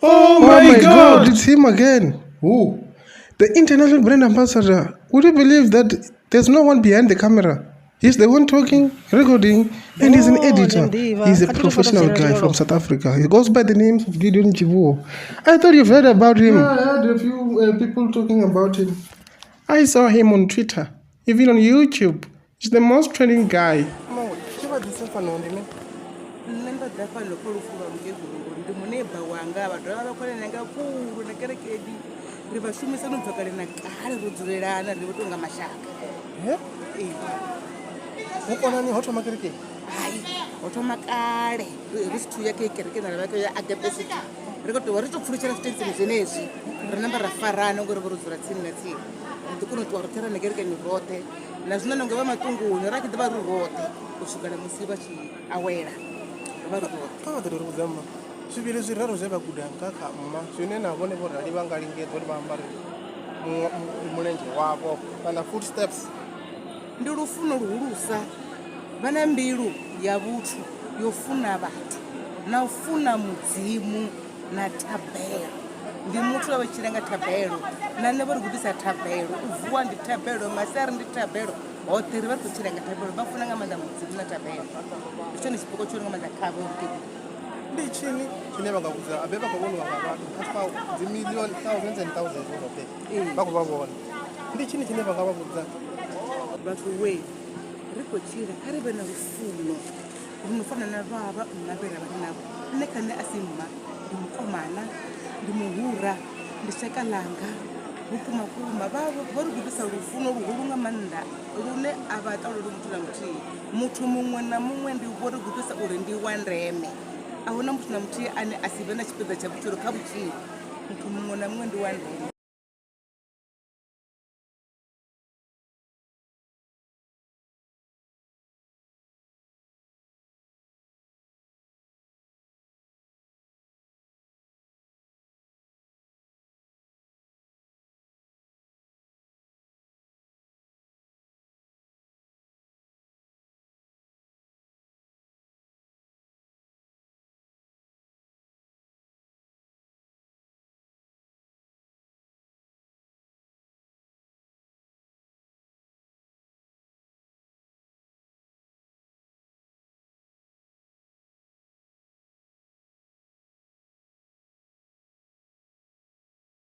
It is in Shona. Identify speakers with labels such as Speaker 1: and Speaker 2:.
Speaker 1: Oh my God!
Speaker 2: It's him again. Who? The international brand ambassador. Would you believe that there's no one behind the camera? He's the one talking, recording, and he's an editor. He's a professional guy from South Africa. He goes by the name of Gideon Chivuo. I thought you've heard about him. Yeah, I heard a few people talking about him. I saw him on Twitter, even on YouTube. He's the most trending guy.
Speaker 1: Swivile swiraro zvevaguda nkakhamma zwine na vone vorali va nga lingedza uri va ambare mulenzhe wavo kana footsteps.
Speaker 3: Ndi lufuno luhulusa vana mbilu ya vuthu yo funa vhathu na u funa mudzimu na thabelo. Ndi muthu wa tshila nga thabelo na nṋe vha ri gudisa thabelo u vuwa ndi thabelo masari ndi thabelo hoṱhe ri vha ri khou tshila nga thabelo vha funa nga maanḓa mudzimu na thabelo. Ndi tshone tshipoko tshone nga maanḓa khavho
Speaker 1: Ndi chini chine va nga vudza abe va khou voniwa nga vhathu kha dzi million thousands and thousands zwoṱhe vha khou vha vhona. Ndi chini chine va nga vha vhudza
Speaker 3: vhathu we ri khou tshila kha ri vhe na lufuno ri no fana na vhavha nna vhe ra vha ri navho. Nṋe kha nṋe a si mma ndi mukomana ndi muhura ndi shaka langa vhukumakuma vha ri gudisa lufuno luhulu nga maanḓa lune a vha ṱaluli muthu na muthihi. Muthu muṅwe na muṅwe ndi vho ri gudisa uri ndi wa ndeme. A hu na muthu na muthihi ane a si vhe na tshipiḓa tsha vhutshilo kha vhutshilo. Muthu muṅwe na muṅwe ndi wa ndeme.